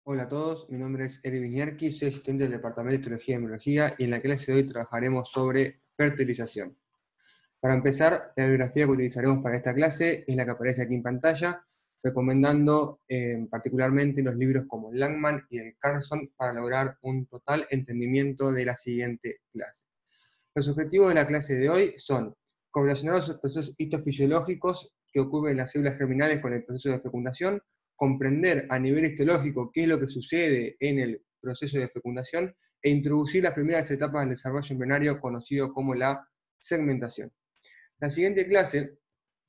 Hola a todos, mi nombre es Eri Viñarqui, soy asistente del Departamento de Histología y Emiología y en la clase de hoy trabajaremos sobre fertilización. Para empezar, la bibliografía que utilizaremos para esta clase es la que aparece aquí en pantalla, recomendando particularmente los libros como Langman y el Carson para lograr un total entendimiento de la siguiente clase. Los objetivos de la clase de hoy son correlacionar los procesos histofisiológicos que ocurren en las células germinales con el proceso de fecundación, comprender a nivel histológico qué es lo que sucede en el proceso de fecundación e introducir las primeras etapas del desarrollo embrionario conocido como la segmentación. La siguiente clase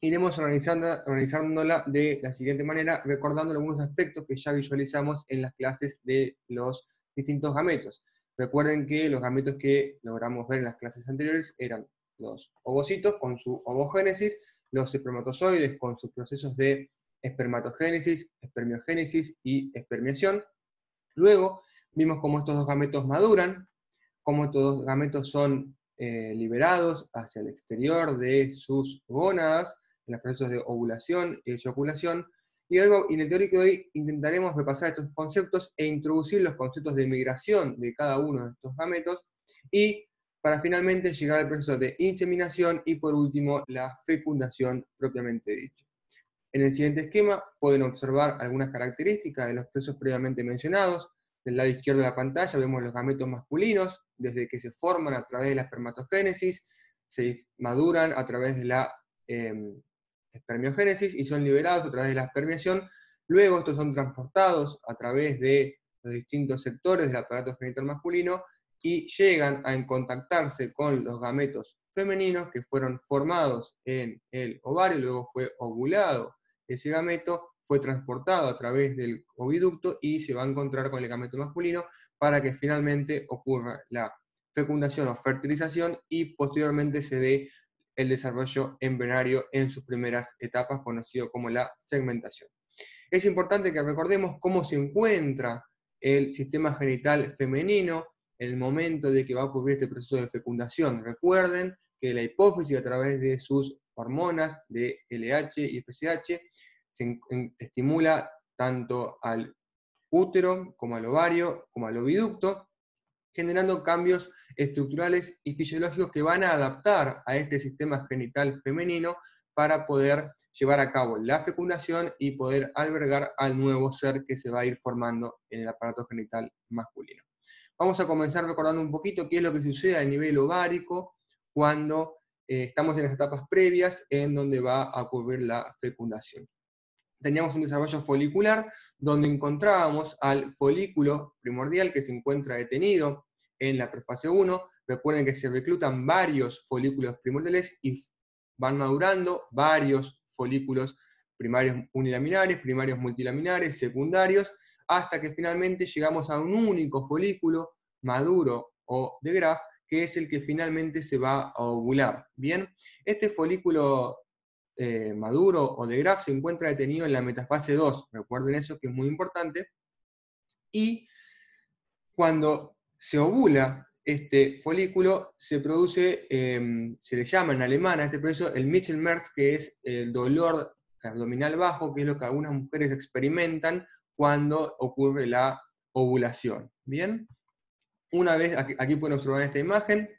iremos organizándola de la siguiente manera, recordando algunos aspectos que ya visualizamos en las clases de los distintos gametos. Recuerden que los gametos que logramos ver en las clases anteriores eran los ovocitos con su ovogénesis, los espermatozoides con sus procesos de espermatogénesis, espermiogénesis y espermiación. Luego vimos cómo estos dos gametos maduran, cómo estos dos gametos son liberados hacia el exterior de sus gónadas, en los procesos de ovulación y eyaculación. Y en el teórico de hoy intentaremos repasar estos conceptos e introducir los conceptos de migración de cada uno de estos gametos, y para finalmente llegar al proceso de inseminación y por último la fecundación propiamente dicho. En el siguiente esquema pueden observar algunas características de los procesos previamente mencionados. Del lado izquierdo de la pantalla vemos los gametos masculinos, desde que se forman a través de la espermatogénesis, se maduran a través de la espermiogénesis y son liberados a través de la espermiación. Luego estos son transportados a través de los distintos sectores del aparato genital masculino y llegan a contactarse con los gametos femeninos que fueron formados en el ovario, luego fue ovulado ese gameto, fue transportado a través del oviducto y se va a encontrar con el gameto masculino para que finalmente ocurra la fecundación o fertilización y posteriormente se dé el desarrollo embrionario en sus primeras etapas, conocido como la segmentación. Es importante que recordemos cómo se encuentra el sistema genital femenino en el momento de que va a ocurrir este proceso de fecundación. Recuerden que la hipófisis, a través de sus hormonas de LH y FSH, se estimula tanto al útero como al ovario como al oviducto, generando cambios estructurales y fisiológicos que van a adaptar a este sistema genital femenino para poder llevar a cabo la fecundación y poder albergar al nuevo ser que se va a ir formando en el aparato genital masculino. Vamos a comenzar recordando un poquito qué es lo que sucede a nivel ovárico cuando estamos en las etapas previas en donde va a ocurrir la fecundación. Teníamos un desarrollo folicular donde encontrábamos al folículo primordial que se encuentra detenido en la prefase 1. Recuerden que se reclutan varios folículos primordiales y van madurando varios folículos primarios unilaminares, primarios multilaminares, secundarios, hasta que finalmente llegamos a un único folículo maduro o de Graf, que es el que finalmente se va a ovular. Bien, este folículo maduro o de Graf se encuentra detenido en la metafase 2, recuerden eso que es muy importante, y cuando se ovula este folículo se produce, se le llama en alemán a este proceso el Mittelschmerz, que es el dolor abdominal bajo, que es lo que algunas mujeres experimentan cuando ocurre la ovulación. Bien, una vez, aquí pueden observar en esta imagen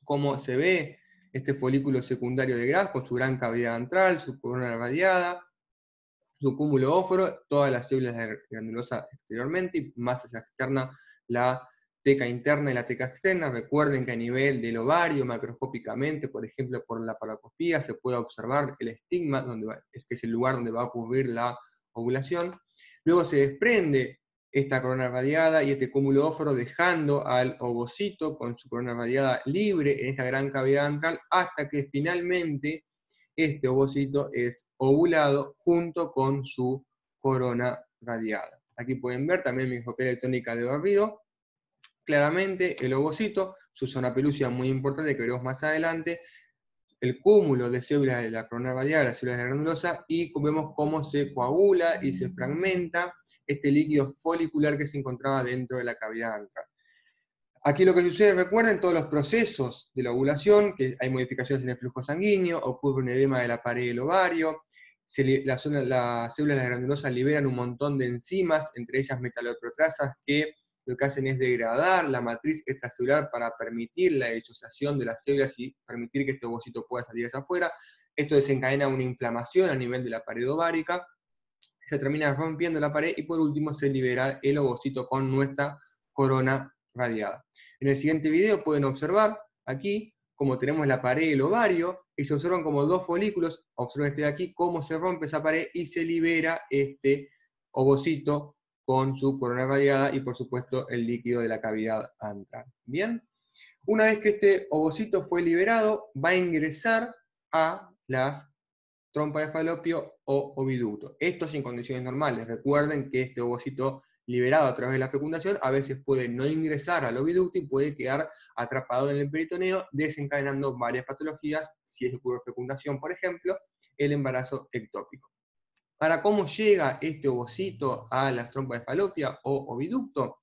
cómo se ve este folículo secundario de Graf con su gran cavidad antral, su corona radiada, su cúmulo óforo, todas las células granulosa exteriormente y más hacia externa la teca interna y la teca externa. Recuerden que a nivel del ovario, macroscópicamente, por ejemplo por la paracospía, se puede observar el estigma, que es el lugar donde va a ocurrir la ovulación. Luego se desprende esta corona radiada y este cúmulo óforo, dejando al ovocito con su corona radiada libre en esta gran cavidad antral, hasta que finalmente este ovocito es ovulado junto con su corona radiada. Aquí pueden ver también mi microscopía electrónica de barrido. Claramente el ovocito, su zona pelúcida muy importante que veremos más adelante, el cúmulo de células de la corona radiada, las células de granulosa, y vemos cómo se coagula y se fragmenta este líquido folicular que se encontraba dentro de la cavidad antral. Aquí lo que sucede, recuerden, todos los procesos de la ovulación, que hay modificaciones en el flujo sanguíneo, ocurre un edema de la pared del ovario, las células de la granulosa liberan un montón de enzimas, entre ellas metaloproteasas, que lo que hacen es degradar la matriz extracelular para permitir la disociación de las células y permitir que este ovocito pueda salir hacia afuera. Esto desencadena una inflamación a nivel de la pared ovárica, se termina rompiendo la pared y por último se libera el ovocito con nuestra corona radiada. En el siguiente video pueden observar aquí como tenemos la pared del ovario y se observan como dos folículos, observen este de aquí, cómo se rompe esa pared y se libera este ovocito con su corona radiada y por supuesto el líquido de la cavidad antral. Bien, una vez que este ovocito fue liberado, va a ingresar a las trompa de falopio o oviducto. Esto en condiciones normales. Recuerden que este ovocito liberado a través de la fecundación a veces puede no ingresar al oviducto y puede quedar atrapado en el peritoneo, desencadenando varias patologías, si es de fecundación, por ejemplo, el embarazo ectópico. Para cómo llega este ovocito a las trompas de falopia o oviducto,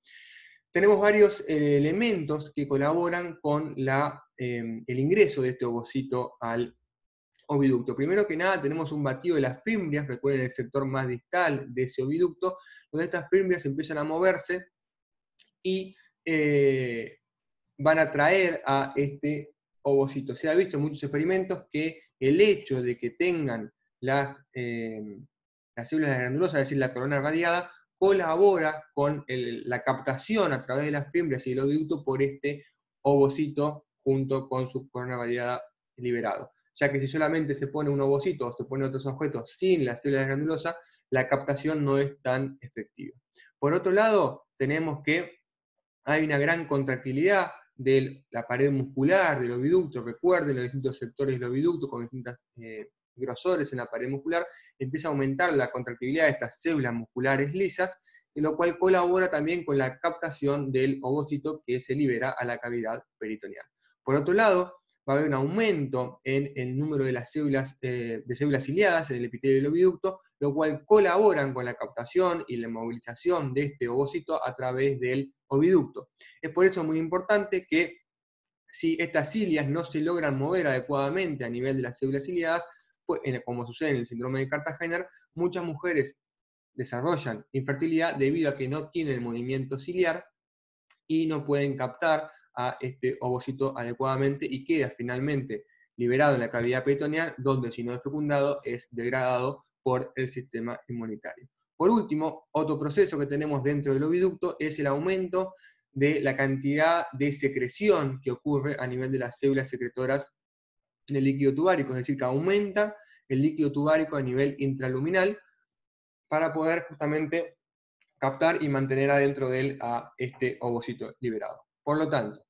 tenemos varios elementos que colaboran con el ingreso de este ovocito al oviducto. Primero que nada tenemos un batido de las fimbrias, recuerden el sector más distal de ese oviducto, donde estas fimbrias empiezan a moverse y van a traer a este ovocito. Se ha visto en muchos experimentos que el hecho de que tengan las células granulosas, es decir, la corona radiada, colabora con la captación a través de las fimbrias y el oviducto por este ovocito junto con su corona radiada liberado. Ya que si solamente se pone un ovocito o se pone otros objetos sin las células granulosas, la captación no es tan efectiva. Por otro lado, tenemos que hay una gran contractilidad de la pared muscular del oviducto. Recuerden los distintos sectores del oviducto con distintos grosores en la pared muscular, empieza a aumentar la contractibilidad de estas células musculares lisas, lo cual colabora también con la captación del ovocito que se libera a la cavidad peritoneal. Por otro lado, va a haber un aumento en el número de las células, ciliadas en el epitelio del oviducto, lo cual colaboran con la captación y la movilización de este ovocito a través del oviducto. Es por eso muy importante que si estas cilias no se logran mover adecuadamente a nivel de las células ciliadas, pues, como sucede en el síndrome de Cartagener, muchas mujeres desarrollan infertilidad debido a que no tienen movimiento ciliar y no pueden captar a este ovocito adecuadamente y queda finalmente liberado en la cavidad peritoneal, donde si no es fecundado es degradado por el sistema inmunitario. Por último, otro proceso que tenemos dentro del oviducto es el aumento de la cantidad de secreción que ocurre a nivel de las células secretoras del líquido tubárico, es decir, que aumenta el líquido tubárico a nivel intraluminal para poder justamente captar y mantener adentro de él a este ovocito liberado. Por lo tanto,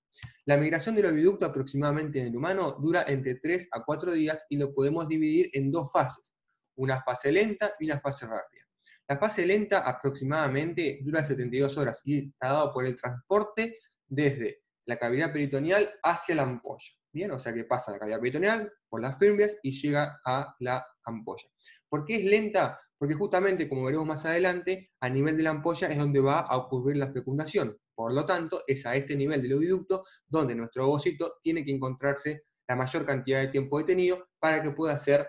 la migración del oviducto aproximadamente en el humano dura entre 3 a 4 días y lo podemos dividir en dos fases, una fase lenta y una fase rápida. La fase lenta aproximadamente dura 72 horas y está dado por el transporte desde la cavidad peritoneal hacia la ampolla. Bien, o sea que pasa la cavidad peritoneal por las fimbrias y llega a la ampolla. ¿Por qué es lenta? Porque justamente, como veremos más adelante, a nivel de la ampolla es donde va a ocurrir la fecundación. Por lo tanto, es a este nivel del oviducto donde nuestro ovocito tiene que encontrarse la mayor cantidad de tiempo detenido para que pueda ser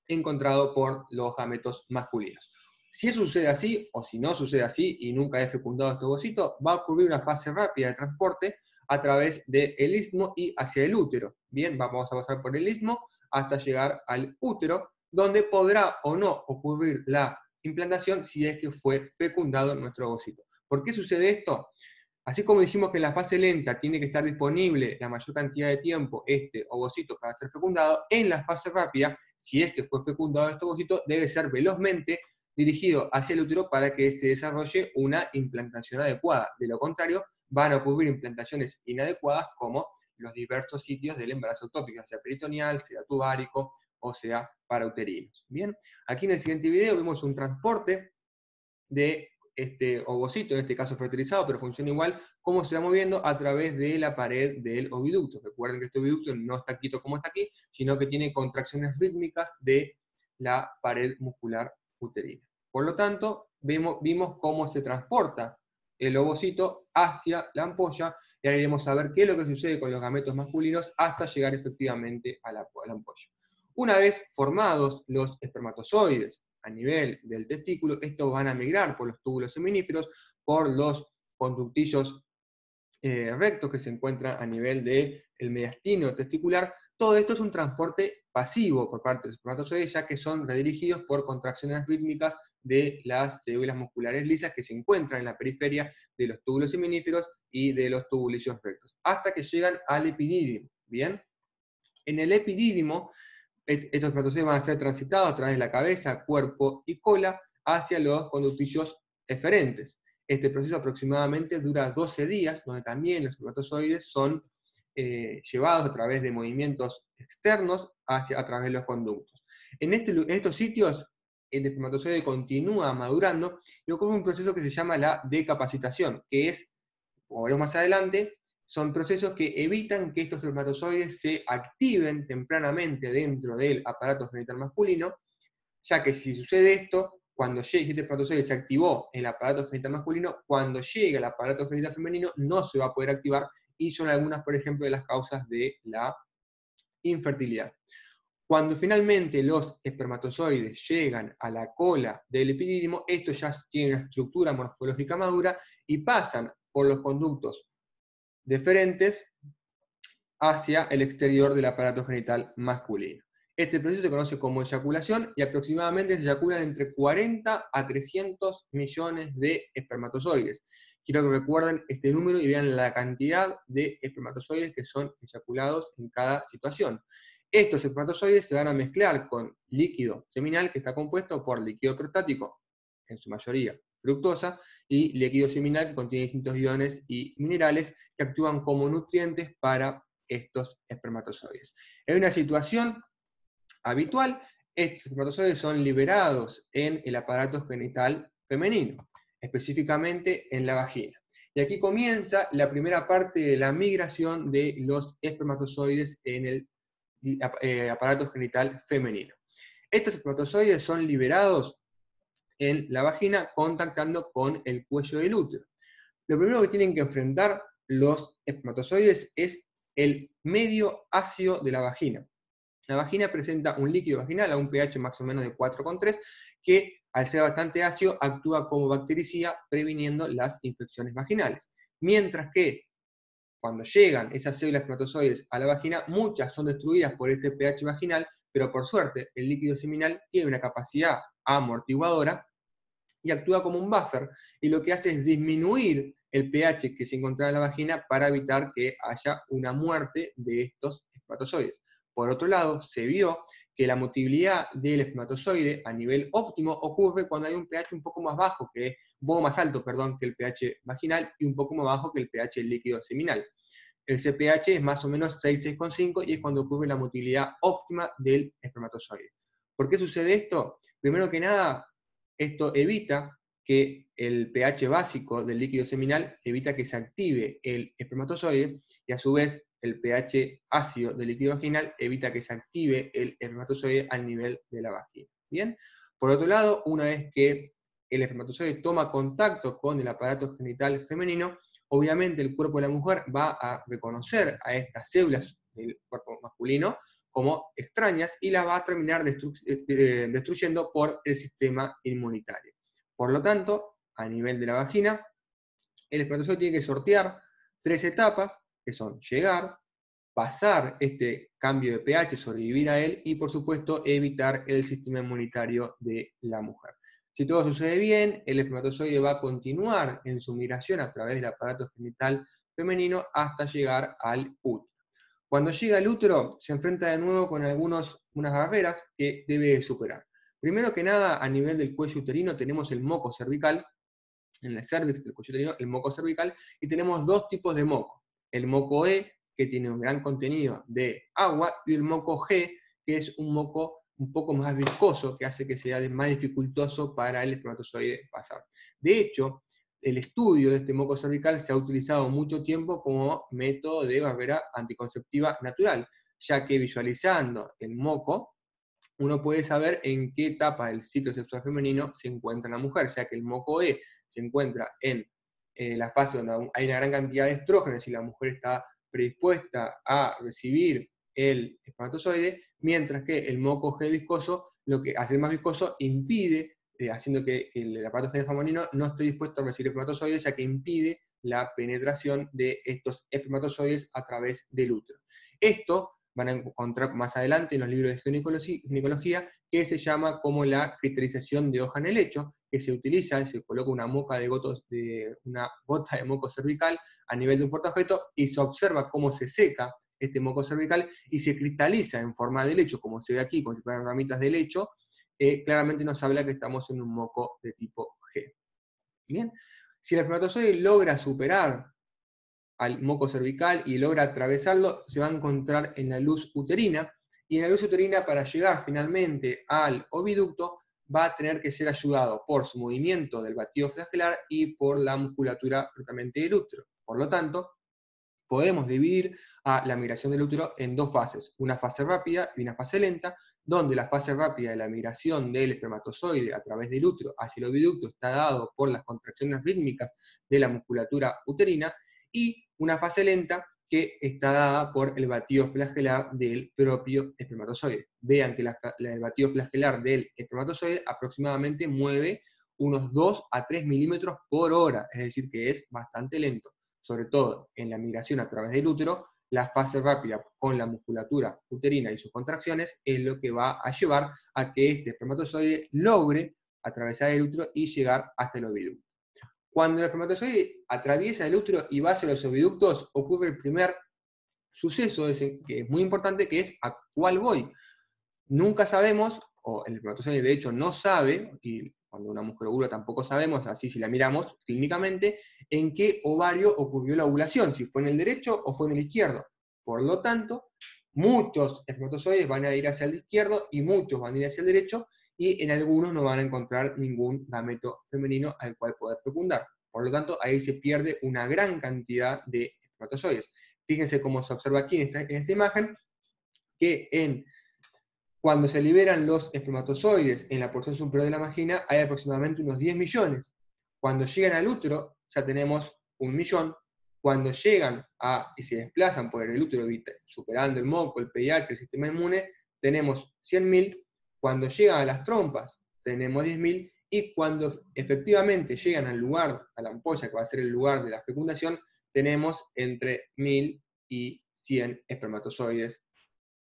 encontrado por los gametos masculinos. Si eso sucede así, o si no sucede así y nunca es fecundado este ovocito, va a ocurrir una fase rápida de transporte a través del istmo y hacia el útero. Bien, vamos a pasar por el istmo hasta llegar al útero, donde podrá o no ocurrir la implantación si es que fue fecundado nuestro ovocito. ¿Por qué sucede esto? Así como dijimos que en la fase lenta tiene que estar disponible la mayor cantidad de tiempo este ovocito para ser fecundado, en la fase rápida, si es que fue fecundado este ovocito, debe ser velozmente dirigido hacia el útero para que se desarrolle una implantación adecuada. De lo contrario, van a ocurrir implantaciones inadecuadas como los diversos sitios del embarazo ectópico, sea peritoneal, sea tubárico o sea parauterinos. Bien, aquí en el siguiente video vemos un transporte de este ovocito, en este caso fertilizado, pero funciona igual, cómo se va moviendo a través de la pared del oviducto. Recuerden que este oviducto no está quieto como está aquí, sino que tiene contracciones rítmicas de la pared muscular uterina. Por lo tanto, vimos cómo se transporta el ovocito hacia la ampolla, y ahora iremos a ver qué es lo que sucede con los gametos masculinos hasta llegar efectivamente a la ampolla. Una vez formados los espermatozoides a nivel del testículo, estos van a migrar por los túbulos seminíferos, por los conductillos rectos que se encuentran a nivel del mediastino testicular. Todo esto es un transporte pasivo por parte de los espermatozoides, ya que son redirigidos por contracciones rítmicas de las células musculares lisas que se encuentran en la periferia de los túbulos seminíferos y de los tubulillos rectos, hasta que llegan al epidídimo. ¿Bien? En el epidídimo, estos espermatozoides van a ser transitados a través de la cabeza, cuerpo y cola hacia los conductillos eferentes. Este proceso aproximadamente dura 12 días, donde también los espermatozoides son llevados a través de movimientos externos a través de los conductos. En estos sitios, el espermatozoide continúa madurando y ocurre un proceso que se llama la decapacitación, que es, como veremos más adelante, son procesos que evitan que estos espermatozoides se activen tempranamente dentro del aparato genital masculino, ya que si sucede esto, cuando llegue este espermatozoide se activó en el aparato genital masculino, cuando llegue al aparato genital femenino no se va a poder activar, y son algunas, por ejemplo, de las causas de la infertilidad. Cuando finalmente los espermatozoides llegan a la cola del epidídimo, estos ya tienen una estructura morfológica madura y pasan por los conductos deferentes hacia el exterior del aparato genital masculino. Este proceso se conoce como eyaculación y aproximadamente se eyaculan entre 40 a 300 millones de espermatozoides. Quiero que recuerden este número y vean la cantidad de espermatozoides que son eyaculados en cada situación. Estos espermatozoides se van a mezclar con líquido seminal que está compuesto por líquido prostático, en su mayoría fructosa, y líquido seminal que contiene distintos iones y minerales que actúan como nutrientes para estos espermatozoides. En una situación habitual, estos espermatozoides son liberados en el aparato genital femenino, específicamente en la vagina. Y aquí comienza la primera parte de la migración de los espermatozoides en el aparato genital femenino. Estos espermatozoides son liberados en la vagina contactando con el cuello del útero. Lo primero que tienen que enfrentar los espermatozoides es el medio ácido de la vagina. La vagina presenta un líquido vaginal a un pH más o menos de 4,3 que, al ser bastante ácido, actúa como bactericida previniendo las infecciones vaginales. Mientras que cuando llegan esas células espermatozoides a la vagina, muchas son destruidas por este pH vaginal, pero por suerte el líquido seminal tiene una capacidad amortiguadora y actúa como un buffer, y lo que hace es disminuir el pH que se encontraba en la vagina para evitar que haya una muerte de estos espermatozoides. Por otro lado, se vio que la motilidad del espermatozoide a nivel óptimo ocurre cuando hay un pH un poco más bajo, un poco más alto, perdón, que el pH vaginal y un poco más bajo que el pH líquido seminal. El CPH es más o menos 6, 6,5 y es cuando ocurre la motilidad óptima del espermatozoide. ¿Por qué sucede esto? Primero que nada, esto evita que el pH básico del líquido seminal evita que se active el espermatozoide, y a su vez el pH ácido del líquido vaginal evita que se active el espermatozoide al nivel de la vagina. ¿Bien? Por otro lado, una vez que el espermatozoide toma contacto con el aparato genital femenino, obviamente el cuerpo de la mujer va a reconocer a estas células del cuerpo masculino como extrañas y las va a terminar destruyendo por el sistema inmunitario. Por lo tanto, a nivel de la vagina, el espermatozoide tiene que sortear 3 etapas, que son llegar, pasar este cambio de pH, sobrevivir a él y, por supuesto, evitar el sistema inmunitario de la mujer. Si todo sucede bien, el espermatozoide va a continuar en su migración a través del aparato genital femenino hasta llegar al útero. Cuando llega al útero, se enfrenta de nuevo con unas barreras que debe superar. Primero que nada, a nivel del cuello uterino tenemos el moco cervical, en la cervix del cuello uterino, el moco cervical, y tenemos dos tipos de moco. El moco E, que tiene un gran contenido de agua, y el moco G, que es un moco un poco más viscoso, que hace que sea más dificultoso para el espermatozoide pasar. De hecho, el estudio de este moco cervical se ha utilizado mucho tiempo como método de barrera anticonceptiva natural, ya que visualizando el moco, uno puede saber en qué etapa del ciclo sexual femenino se encuentra la mujer, ya que el moco E se encuentra en la fase donde hay una gran cantidad de estrógenos y la mujer está predispuesta a recibir el espermatozoide, mientras que el moco G viscoso, lo que hace más viscoso, impide, haciendo que el aparato genital femenino no esté dispuesto a recibir espermatozoides, ya que impide la penetración de estos espermatozoides a través del útero. Esto van a encontrar más adelante en los libros de ginecología, que se llama como la cristalización de hoja en el lecho, que se utiliza, se coloca una gota de moco cervical a nivel de un portaobjeto y se observa cómo se seca este moco cervical y se cristaliza en forma de lecho, como se ve aquí, como si fueran ramitas de lecho. Claramente nos habla que estamos en un moco de tipo G. Bien, si el espermatozoide logra superar al moco cervical y logra atravesarlo, se va a encontrar en la luz uterina, y en la luz uterina, para llegar finalmente al oviducto, va a tener que ser ayudado por su movimiento del batido flagelar y por la musculatura propiamente del útero. Por lo tanto, podemos dividir a la migración del útero en dos fases, una fase rápida y una fase lenta, donde la fase rápida de la migración del espermatozoide a través del útero hacia el oviducto está dado por las contracciones rítmicas de la musculatura uterina, y una fase lenta que está dada por el batido flagelar del propio espermatozoide. Vean que el batido flagelar del espermatozoide aproximadamente mueve unos 2 a 3 milímetros por hora, es decir que es bastante lento. Sobre todo en la migración a través del útero, la fase rápida con la musculatura uterina y sus contracciones es lo que va a llevar a que este espermatozoide logre atravesar el útero y llegar hasta el oviducto. Cuando el espermatozoide atraviesa el útero y va hacia los oviductos, ocurre el primer suceso que es muy importante, que es ¿a cuál voy? Nunca sabemos, o el espermatozoide de hecho no sabe, y cuando una mujer ovula tampoco sabemos, así si la miramos clínicamente, en qué ovario ocurrió la ovulación, si fue en el derecho o fue en el izquierdo. Por lo tanto, muchos espermatozoides van a ir hacia el izquierdo y muchos van a ir hacia el derecho, y en algunos no van a encontrar ningún gameto femenino al cual poder fecundar. Por lo tanto, ahí se pierde una gran cantidad de espermatozoides. Fíjense cómo se observa aquí en esta imagen, que cuando se liberan los espermatozoides en la porción superior de la vagina, hay aproximadamente unos 10 millones. Cuando llegan al útero, ya tenemos 1 millón. Cuando llegan y se desplazan por el útero, superando el moco, el pH, el sistema inmune, tenemos 100.000. Cuando llegan a las trompas, tenemos 10.000. Y cuando efectivamente llegan al lugar, a la ampolla, que va a ser el lugar de la fecundación, tenemos entre 1.000 y 100 espermatozoides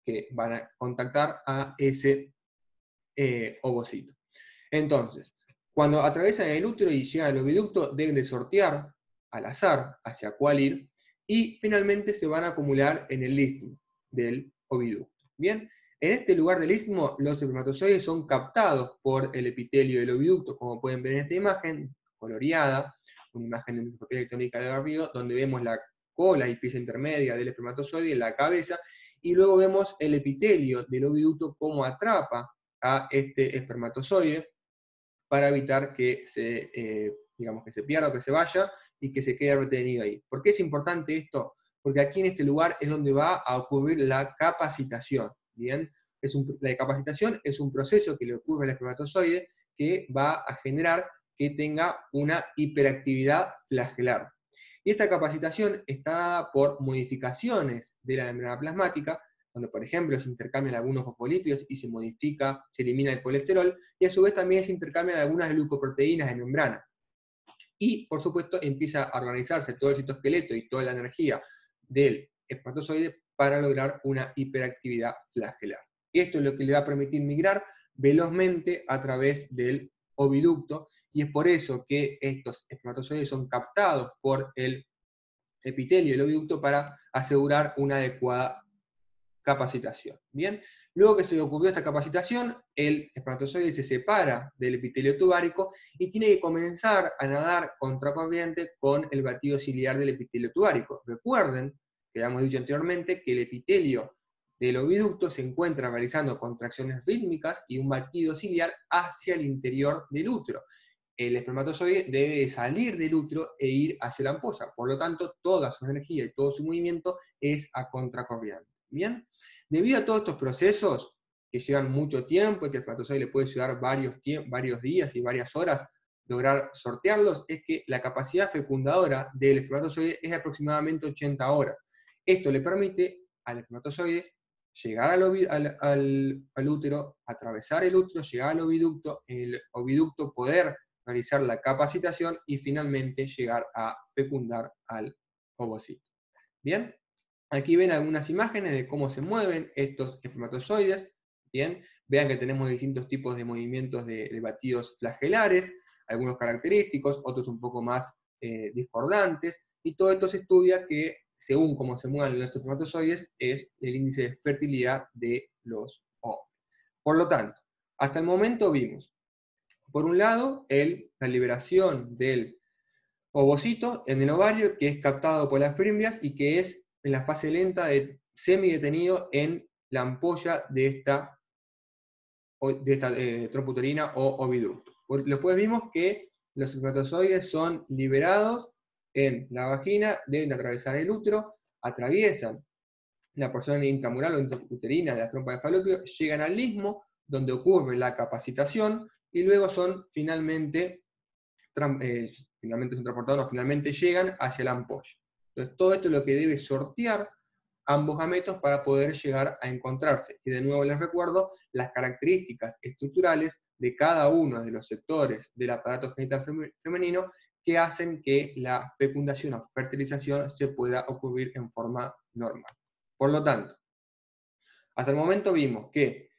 que van a contactar a ese ovocito. Entonces, cuando atraviesan el útero y llegan al oviducto, deben de sortear al azar hacia cuál ir, y finalmente se van a acumular en el istmo del oviducto. Bien, en este lugar del istmo, los espermatozoides son captados por el epitelio del oviducto, como pueden ver en esta imagen coloreada, una imagen de microscopía electrónica de barrido, donde vemos la cola y pieza intermedia del espermatozoide en la cabeza, y luego vemos el epitelio del oviducto cómo atrapa a este espermatozoide para evitar que digamos, que se pierda o que se vaya y que se quede retenido ahí. ¿Por qué es importante esto? Porque aquí en este lugar es donde va a ocurrir la capacitación. ¿Bien? La capacitación es un proceso que le ocurre al espermatozoide que va a generar que tenga una hiperactividad flagelar. Y esta capacitación está dada por modificaciones de la membrana plasmática, donde por ejemplo se intercambian algunos fosfolípidos y se modifica, se elimina el colesterol, y a su vez también se intercambian algunas glucoproteínas de membrana. Y por supuesto empieza a organizarse todo el citoesqueleto y toda la energía del espermatozoide para lograr una hiperactividad flagelar. Esto es lo que le va a permitir migrar velozmente a través del oviducto, y es por eso que estos espermatozoides son captados por el epitelio del oviducto para asegurar una adecuada capacitación. Bien, luego que se ocurrió esta capacitación, el espermatozoide se separa del epitelio tubárico y tiene que comenzar a nadar contracorriente con el batido ciliar del epitelio tubárico. Recuerden, que hemos dicho anteriormente, que el epitelio del oviducto se encuentra realizando contracciones rítmicas y un batido ciliar hacia el interior del útero. El espermatozoide debe salir del útero e ir hacia la ampolla. Por lo tanto, toda su energía y todo su movimiento es a contracorriente. ¿Bien? Debido a todos estos procesos que llevan mucho tiempo y que el espermatozoide le puede llevar varios días y varias horas lograr sortearlos, es que la capacidad fecundadora del espermatozoide es aproximadamente 80 horas. Esto le permite al espermatozoide llegar al útero, atravesar el útero, llegar al oviducto, en el oviducto poder realizar la capacitación y finalmente llegar a fecundar al ovocito. Bien, aquí ven algunas imágenes de cómo se mueven estos espermatozoides. Bien, vean que tenemos distintos tipos de movimientos de batidos flagelares, algunos característicos, otros un poco más discordantes, y todo esto se estudia que según cómo se muevan los espermatozoides es el índice de fertilidad de los óvulos. Por lo tanto, hasta el momento vimos, por un lado, la liberación del ovocito en el ovario, que es captado por las fimbrias y que es en la fase lenta de semidetenido en la ampolla de esta trompa uterina o oviducto. Después vimos que los espermatozoides son liberados en la vagina, deben atravesar el útero, atraviesan la porción intramural o intrauterina de la trompa de falopio, llegan al istmo, donde ocurre la capacitación, y luego son finalmente son transportados, finalmente llegan hacia la ampolla. Entonces, todo esto es lo que debe sortear ambos gametos para poder llegar a encontrarse. Y de nuevo les recuerdo las características estructurales de cada uno de los sectores del aparato genital femenino que hacen que la fecundación o fertilización se pueda ocurrir en forma normal. Por lo tanto, hasta el momento vimos que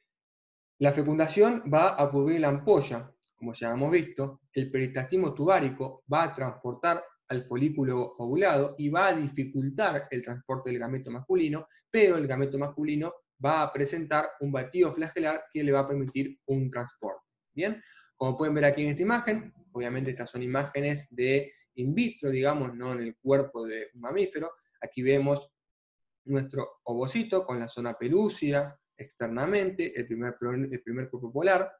la fecundación va a ocurrir en la ampolla, como ya hemos visto, el peristaltismo tubárico va a transportar al folículo ovulado y va a dificultar el transporte del gameto masculino, pero el gameto masculino va a presentar un batido flagelar que le va a permitir un transporte. Bien, como pueden ver aquí en esta imagen, obviamente estas son imágenes de in vitro, digamos, no en el cuerpo de un mamífero. Aquí vemos nuestro ovocito con la zona pelúcida externamente, el primer cuerpo polar,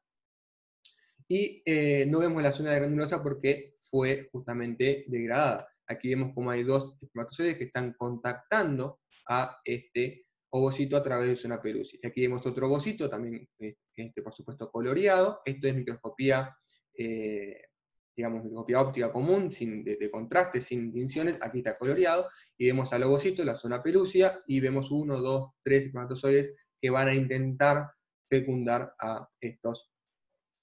y no vemos la zona de granulosa porque fue justamente degradada. Aquí vemos como hay dos espermatozoides que están contactando a este ovocito a través de zona pelúcida. Y aquí vemos otro ovocito, también por supuesto coloreado. Esto es microscopía, digamos, microscopía óptica común, de contraste, sin tinciones. Aquí está coloreado, y vemos al ovocito, la zona pelúcida, y vemos 1, 2, 3 espermatozoides que van a intentar fecundar a estos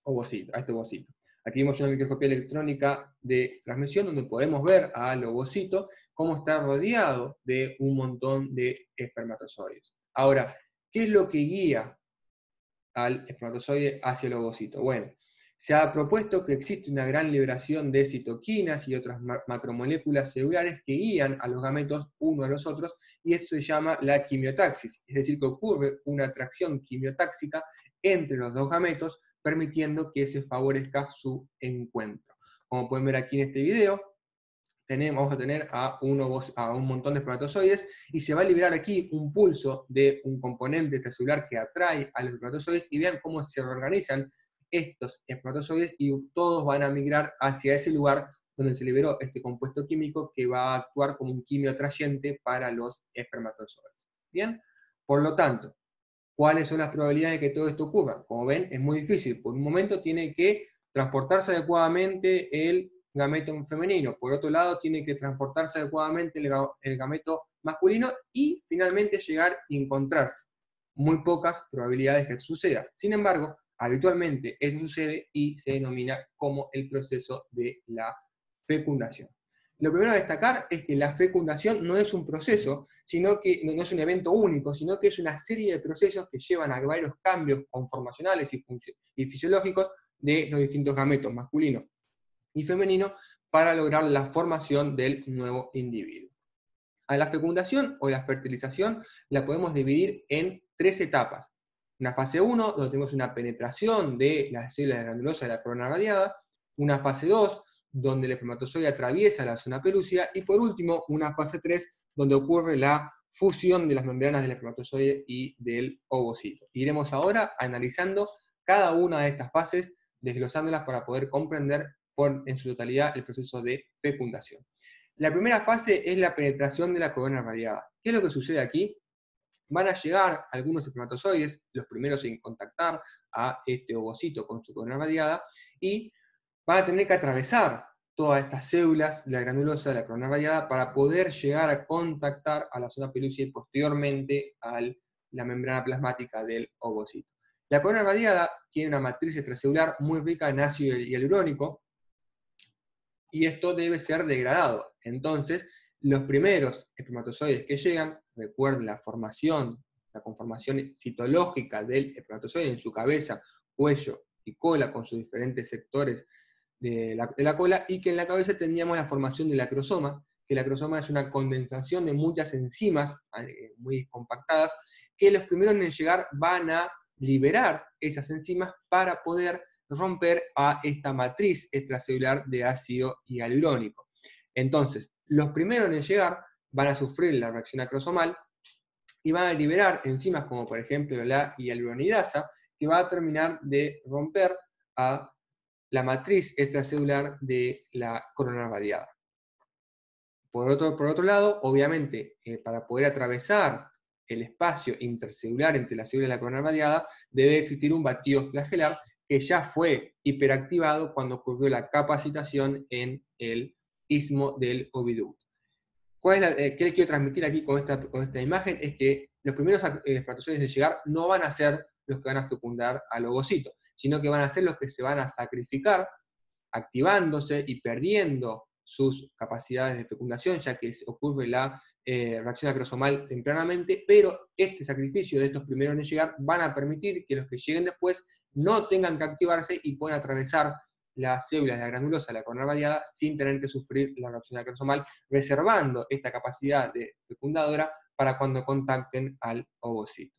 ovocito, a este ovocito. Aquí vemos una microscopía electrónica de transmisión donde podemos ver al ovocito cómo está rodeado de un montón de espermatozoides. Ahora, ¿qué es lo que guía al espermatozoide hacia el ovocito? Bueno, se ha propuesto que existe una gran liberación de citoquinas y otras macromoléculas celulares que guían a los gametos uno a los otros, y eso se llama la quimiotaxis, es decir, que ocurre una atracción quimiotáxica entre los dos gametos, permitiendo que se favorezca su encuentro. Como pueden ver aquí en este video, vamos a tener a un montón de espermatozoides, y se va a liberar aquí un pulso de un componente extracelular que atrae a los espermatozoides, y vean cómo se reorganizan estos espermatozoides y todos van a migrar hacia ese lugar donde se liberó este compuesto químico que va a actuar como un quimio atrayente para los espermatozoides. Bien, por lo tanto, ¿cuáles son las probabilidades de que todo esto ocurra? Como ven, es muy difícil. Por un momento tiene que transportarse adecuadamente el gameto femenino, por otro lado tiene que transportarse adecuadamente el gameto masculino, y finalmente llegar y encontrarse. Muy pocas probabilidades que esto suceda. Sin embargo, habitualmente esto sucede y se denomina como el proceso de la fecundación. Lo primero a destacar es que la fecundación no es un proceso, sino que no es un evento único, sino que es una serie de procesos que llevan a varios cambios conformacionales y fisiológicos de los distintos gametos masculinos y femeninos para lograr la formación del nuevo individuo. A la fecundación o la fertilización la podemos dividir en 3 etapas. Una fase 1, donde tenemos una penetración de las células granulosas de la corona radiada. Una fase 2, donde el espermatozoide atraviesa la zona pelúcida. Y por último, una fase 3, donde ocurre la fusión de las membranas del espermatozoide y del ovocito. Iremos ahora analizando cada una de estas fases, desglosándolas para poder comprender en su totalidad el proceso de fecundación. La primera fase es la penetración de la corona radiada. ¿Qué es lo que sucede aquí? Van a llegar algunos espermatozoides, los primeros en contactar a este ovocito con su corona radiada, y van a tener que atravesar todas estas células de la granulosa de la corona radiada para poder llegar a contactar a la zona pelúcida y posteriormente al la membrana plasmática del ovocito. La corona radiada tiene una matriz extracelular muy rica en ácido hialurónico, y esto debe ser degradado. Entonces, los primeros espermatozoides que llegan, recuerden la conformación citológica del espermatozoide en su cabeza, cuello y cola, con sus diferentes sectores de la cola, y que en la cabeza teníamos la formación del acrosoma, que el acrosoma es una condensación de muchas enzimas muy compactadas, que los primeros en llegar van a liberar esas enzimas para poder romper a esta matriz extracelular de ácido hialurónico. Entonces, los primeros en llegar van a sufrir la reacción acrosomal y van a liberar enzimas como por ejemplo la hialuronidasa, que va a terminar de romper a la matriz extracelular de la corona radiada. Por otro lado, obviamente, para poder atravesar el espacio intercelular entre la célula y la corona radiada, debe existir un batido flagelar que ya fue hiperactivado cuando ocurrió la capacitación en el istmo del oviducto. ¿Qué les quiero transmitir aquí con esta imagen? Es que los primeros espermatozoides de llegar no van a ser los que van a fecundar al ovocito, sino que van a ser los que se van a sacrificar, activándose y perdiendo sus capacidades de fecundación, ya que ocurre la reacción acrosomal tempranamente, pero este sacrificio de estos primeros en llegar van a permitir que los que lleguen después no tengan que activarse y puedan atravesar las células de la granulosa de la corona radiada sin tener que sufrir la reacción acrosomal, reservando esta capacidad de fecundadora para cuando contacten al ovocito.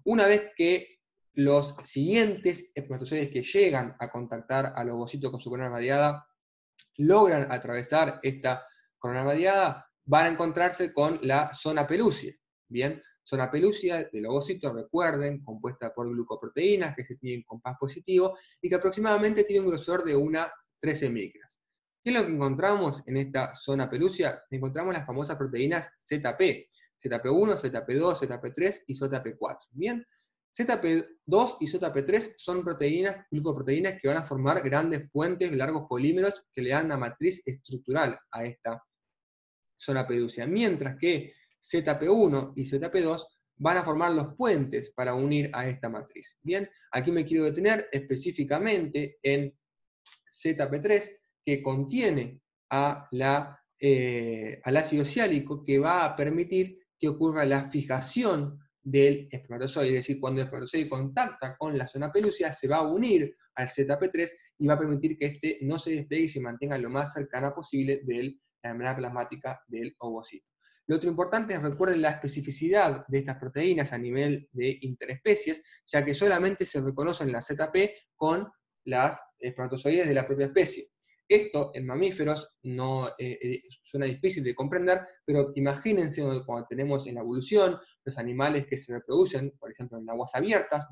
Una vez que los siguientes espermatozoides que llegan a contactar al ovocito con su corona radiada logran atravesar esta corona radiada, van a encontrarse con la zona pelúcea. Bien, zona pelúcea del ovocito, recuerden, compuesta por glucoproteínas que se tienen compás positivo y que aproximadamente tiene un grosor de unas 13 micras. ¿Qué es lo que encontramos en esta zona pelúcea? Encontramos las famosas proteínas ZP, ZP1, ZP2, ZP3 y ZP4. Bien, ZP2 y ZP3 son glucoproteínas que van a formar grandes puentes, largos polímeros que le dan una matriz estructural a esta zona pelúcea, mientras que ZP1 y ZP2 van a formar los puentes para unir a esta matriz. Bien, aquí me quiero detener específicamente en ZP3, que contiene al ácido siálico, que va a permitir que ocurra la fijación del espermatozoide, es decir, cuando el espermatozoide contacta con la zona pelúcea, se va a unir al ZP3 y va a permitir que éste no se despegue y se mantenga lo más cercana posible de la membrana plasmática del ovocito. Lo otro importante es, recuerden, la especificidad de estas proteínas a nivel de interespecies, ya que solamente se reconocen las ZP con las espermatozoides de la propia especie. Esto en mamíferos no suena difícil de comprender, pero imagínense cuando tenemos en la evolución los animales que se reproducen, por ejemplo en aguas abiertas,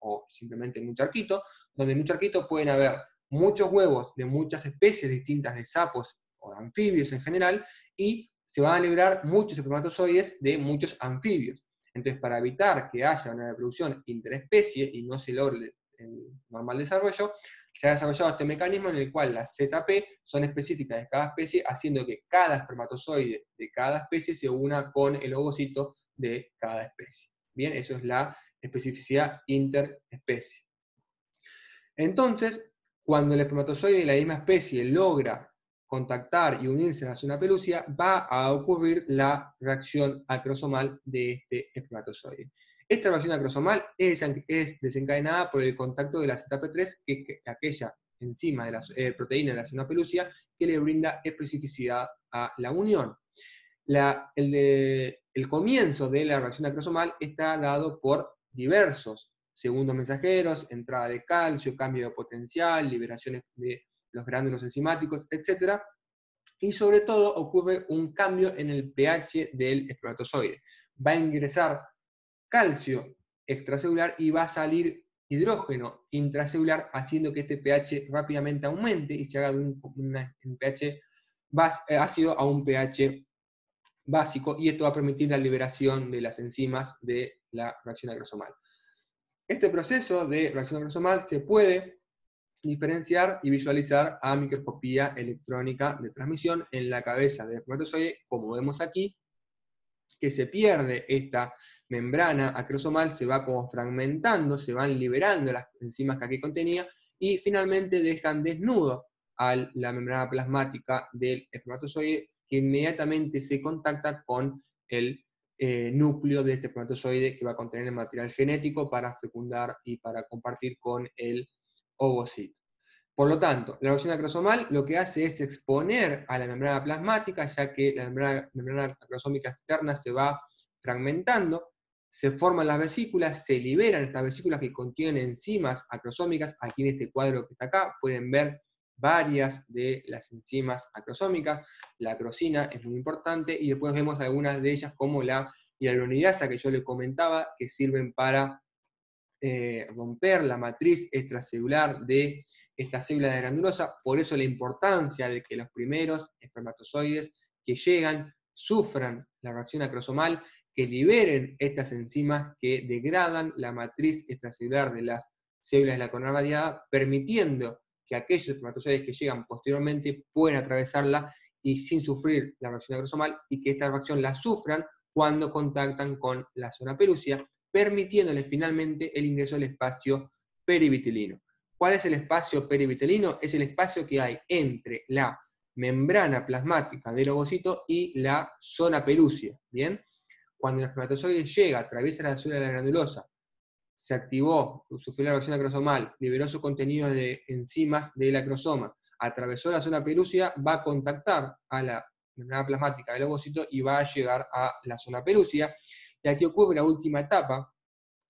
o simplemente en un charquito, donde en un charquito pueden haber muchos huevos de muchas especies distintas de sapos o de anfibios en general, y se van a liberar muchos espermatozoides de muchos anfibios. Entonces, para evitar que haya una reproducción interespecie y no se logre el normal desarrollo, se ha desarrollado este mecanismo en el cual las ZP son específicas de cada especie, haciendo que cada espermatozoide de cada especie se una con el ovocito de cada especie. Bien, eso es la especificidad interespecie. Entonces, cuando el espermatozoide de la misma especie logra contactar y unirse a la zona pelúcea, va a ocurrir la reacción acrosomal de este espermatozoide. Esta reacción acrosomal es desencadenada por el contacto de la ZP3, que es aquella enzima de la proteína de la zona pelúcea que le brinda especificidad a la unión. El comienzo de la reacción acrosomal está dado por diversos segundos mensajeros, entrada de calcio, cambio de potencial, liberaciones de los gránulos enzimáticos, etc. Y sobre todo ocurre un cambio en el pH del espermatozoide. Va a ingresar calcio extracelular y va a salir hidrógeno intracelular, haciendo que este pH rápidamente aumente y se haga de un pH ácido a un pH básico, y esto va a permitir la liberación de las enzimas de la reacción acrosomal. Este proceso de reacción acrosomal se puede diferenciar y visualizar a microscopía electrónica de transmisión en la cabeza del espermatozoide, como vemos aquí, que se pierde esta membrana acrosomal, se va como fragmentando, se van liberando las enzimas que aquí contenía, y finalmente dejan desnudo a la membrana plasmática del espermatozoide, que inmediatamente se contacta con el núcleo de este espermatozoide, que va a contener el material genético para fecundar y para compartir con el ovocito. Por lo tanto, la reacción acrosomal lo que hace es exponer a la membrana plasmática, ya que la membrana acrosómica externa se va fragmentando, se forman las vesículas, se liberan estas vesículas que contienen enzimas acrosómicas. Aquí en este cuadro que está acá pueden ver varias de las enzimas acrosómicas. La acrosina es muy importante, y después vemos algunas de ellas como la hialuronidasa que yo les comentaba, que sirven para romper la matriz extracelular de esta célula de granulosa. Por eso la importancia de que los primeros espermatozoides que llegan sufran la reacción acrosomal, que liberen estas enzimas que degradan la matriz extracelular de las células de la corona radiada, permitiendo que aquellos espermatozoides que llegan posteriormente puedan atravesarla y sin sufrir la reacción acrosomal, y que esta reacción la sufran cuando contactan con la zona pelúcida, permitiéndole finalmente el ingreso al espacio perivitelino. ¿Cuál es el espacio perivitelino? Es el espacio que hay entre la membrana plasmática del ovocito y la zona pelúcida. ¿Bien? Cuando el espermatozoide llega, atraviesa la célula de la granulosa, se activó, sufrió la reacción acrosomal, liberó su contenido de enzimas del acrosoma, atravesó la zona pelúcida, va a contactar a la membrana plasmática del ovocito y va a llegar a la zona pelúcida. Y aquí ocurre la última etapa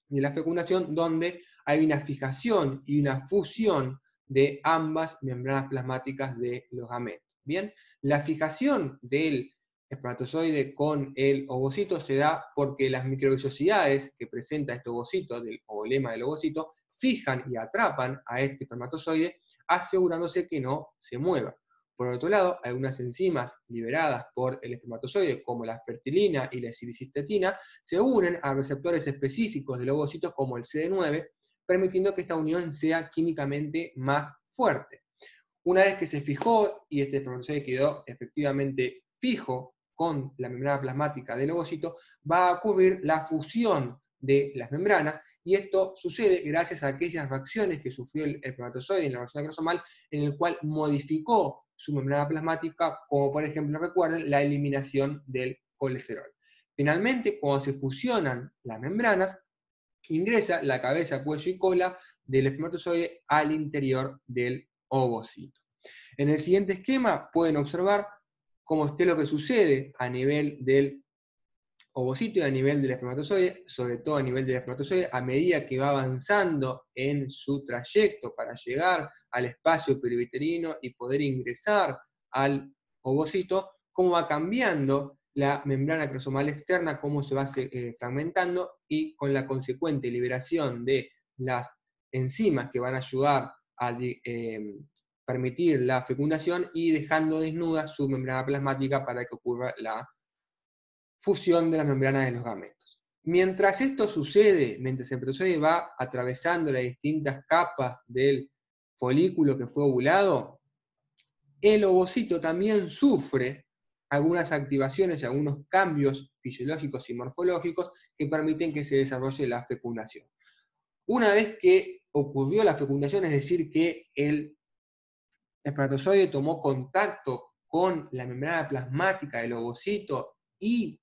de la fecundación, donde hay una fijación y una fusión de ambas membranas plasmáticas de los gametos. Bien, la fijación del espermatozoide con el ovocito se da porque las microvellosidades que presenta este ovocito, del ovolema del ovocito, fijan y atrapan a este espermatozoide, asegurándose que no se mueva. Por otro lado, algunas enzimas liberadas por el espermatozoide, como la fertilina y la silicistatina, se unen a receptores específicos del ovocito, como el CD9, permitiendo que esta unión sea químicamente más fuerte. Una vez que se fijó y este espermatozoide quedó efectivamente fijo con la membrana plasmática del ovocito, va a ocurrir la fusión de las membranas, y esto sucede gracias a aquellas reacciones que sufrió el espermatozoide en la reacción acrosomal, en el cual modificó su membrana plasmática, como por ejemplo, recuerden, la eliminación del colesterol. Finalmente, cuando se fusionan las membranas, ingresa la cabeza, cuello y cola del espermatozoide al interior del ovocito. En el siguiente esquema pueden observar cómo es lo que sucede a nivel del ovocito y a nivel del espermatozoide, sobre todo a nivel del espermatozoide, a medida que va avanzando en su trayecto para llegar al espacio perivitelino y poder ingresar al ovocito, cómo va cambiando la membrana acrosomal externa, cómo se va fragmentando, y con la consecuente liberación de las enzimas que van a ayudar a permitir la fecundación, y dejando desnuda su membrana plasmática para que ocurra la fusión de las membranas de los gametos. Mientras esto sucede, mientras el espermatozoide va atravesando las distintas capas del folículo que fue ovulado, el ovocito también sufre algunas activaciones y algunos cambios fisiológicos y morfológicos que permiten que se desarrolle la fecundación. Una vez que ocurrió la fecundación, es decir, que el espermatozoide tomó contacto con la membrana plasmática del ovocito y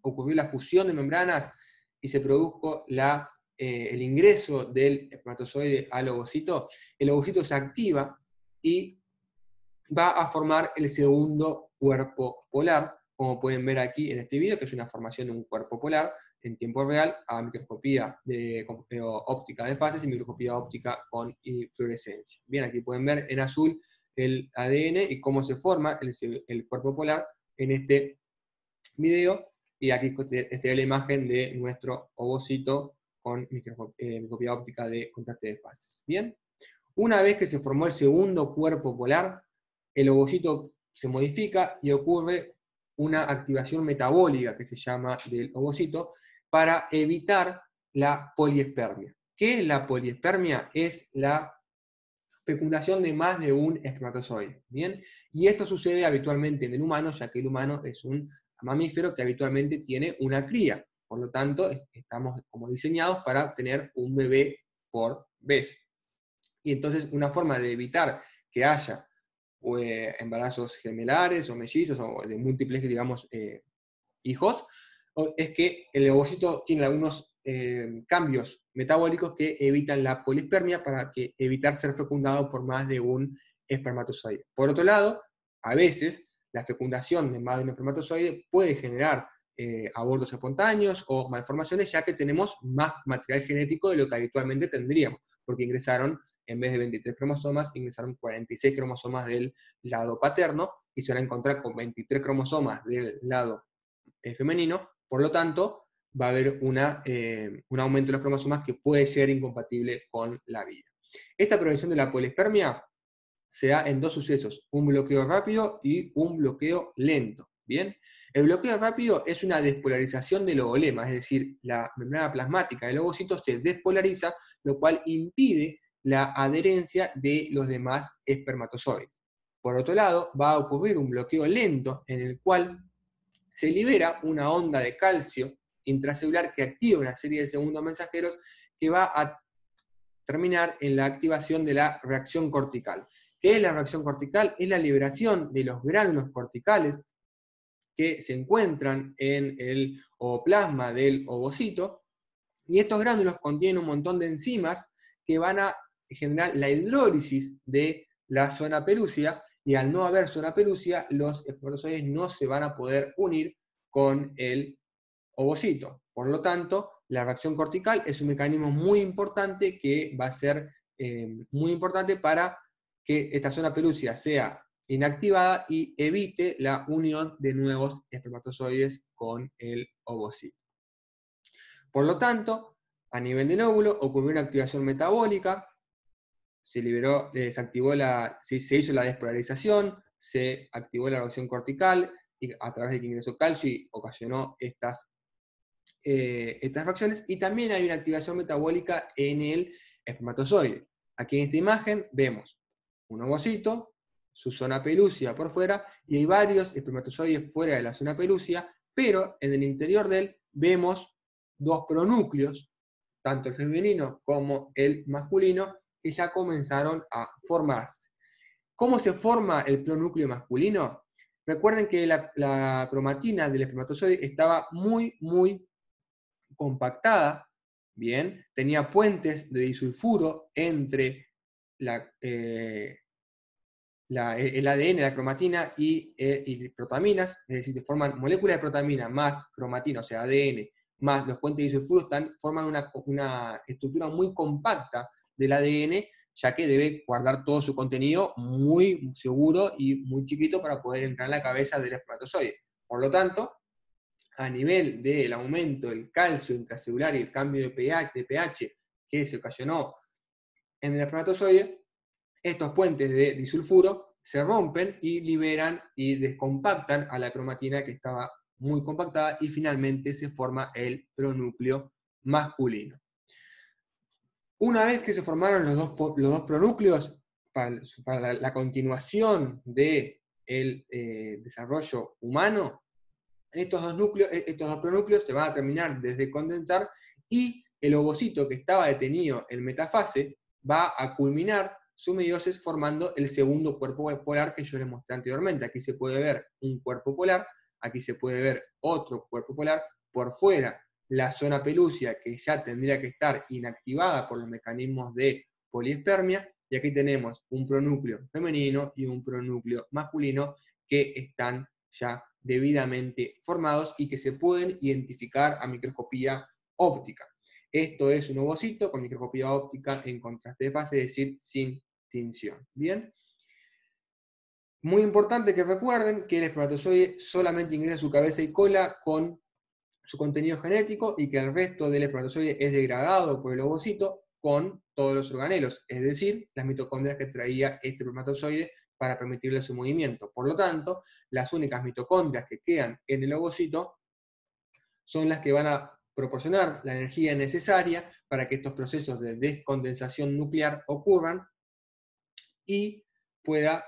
ocurrió la fusión de membranas y se produjo el ingreso del espermatozoide al ovocito, el ovocito se activa y va a formar el segundo cuerpo polar, como pueden ver aquí en este video, que es una formación de un cuerpo polar en tiempo real a microscopía óptica de fases y microscopía óptica con fluorescencia. Bien, aquí pueden ver en azul el ADN y cómo se forma el cuerpo polar en este video, y aquí está la imagen de nuestro ovocito con microscopía óptica de contraste de fases. Bien, una vez que se formó el segundo cuerpo polar, el ovocito se modifica y ocurre una activación metabólica que se llama del ovocito para evitar la poliespermia. ¿Qué es la poliespermia? Es la fecundación de más de un espermatozoide. ¿Bien? Y esto sucede habitualmente en el humano, ya que el humano es un mamífero que habitualmente tiene una cría. Por lo tanto, estamos como diseñados para tener un bebé por vez. Y entonces una forma de evitar que haya embarazos gemelares o mellizos o de múltiples, digamos, hijos, es que el ovocito tiene algunos cambios metabólicos que evitan la polispermia para evitar ser fecundado por más de un espermatozoide. Por otro lado, a veces la fecundación de más de un espermatozoide puede generar abortos espontáneos o malformaciones, ya que tenemos más material genético de lo que habitualmente tendríamos, porque ingresaron, en vez de 23 cromosomas, ingresaron 46 cromosomas del lado paterno, y se van a encontrar con 23 cromosomas del lado femenino. Por lo tanto, va a haber un aumento de los cromosomas que puede ser incompatible con la vida. Esta prevención de la polispermia se da en dos sucesos, un bloqueo rápido y un bloqueo lento. ¿Bien? El bloqueo rápido es una despolarización del ovulema, es decir, la membrana plasmática del ovocito se despolariza, lo cual impide la adherencia de los demás espermatozoides. Por otro lado, va a ocurrir un bloqueo lento en el cual se libera una onda de calcio intracelular que activa una serie de segundos mensajeros que va a terminar en la activación de la reacción cortical. ¿Qué es la reacción cortical? Es la liberación de los gránulos corticales que se encuentran en el ovoplasma del ovocito, y estos gránulos contienen un montón de enzimas que van a generar la hidrólisis de la zona pelúcida, y al no haber zona pelúcida, los espermatozoides no se van a poder unir con el ovocito. Por lo tanto, la reacción cortical es un mecanismo muy importante que va a ser muy importante para que esta zona pelúcida sea inactivada y evite la unión de nuevos espermatozoides con el ovocito. Por lo tanto, a nivel del óvulo ocurrió una activación metabólica, se hizo la despolarización, se activó la reacción cortical, y a través de que ingresó calcio y ocasionó estas reacciones, y también hay una activación metabólica en el espermatozoide. Aquí en esta imagen vemos un ovocito, su zona pelúcida por fuera, y hay varios espermatozoides fuera de la zona pelúcida, pero en el interior de él vemos dos pronúcleos, tanto el femenino como el masculino, que ya comenzaron a formarse. ¿Cómo se forma el pronúcleo masculino? Recuerden que la cromatina del espermatozoide estaba muy compactada, bien, tenía puentes de disulfuro entre el ADN, la cromatina y protaminas, es decir, se forman moléculas de protamina más cromatina, o sea, ADN, más los puentes de disulfuro, forman una estructura muy compacta del ADN, ya que debe guardar todo su contenido muy seguro y muy chiquito para poder entrar en la cabeza del espermatozoide. Por lo tanto, a nivel del aumento del calcio intracelular y el cambio de pH que se ocasionó en el espermatozoide, estos puentes de disulfuro se rompen y liberan y descompactan a la cromatina, que estaba muy compactada, y finalmente se forma el pronúcleo masculino. Una vez que se formaron los dos pronúcleos, para la continuación del desarrollo humano, estos dos pronúcleos se van a terminar de condensar, y el ovocito que estaba detenido en metafase va a culminar su meiosis formando el segundo cuerpo polar que yo les mostré anteriormente. Aquí se puede ver un cuerpo polar, aquí se puede ver otro cuerpo polar, por fuera la zona pelúcida que ya tendría que estar inactivada por los mecanismos de poliespermia, y aquí tenemos un pronúcleo femenino y un pronúcleo masculino que están ya debidamente formados y que se pueden identificar a microscopía óptica. Esto es un ovocito con microscopía óptica en contraste de fase, es decir, sin tinción. ¿Bien? Muy importante que recuerden que el espermatozoide solamente ingresa su cabeza y cola con su contenido genético, y que el resto del espermatozoide es degradado por el ovocito con todos los organelos, es decir, las mitocondrias que traía este espermatozoide para permitirle su movimiento. Por lo tanto, las únicas mitocondrias que quedan en el ovocito son las que van a proporcionar la energía necesaria para que estos procesos de descondensación nuclear ocurran y pueda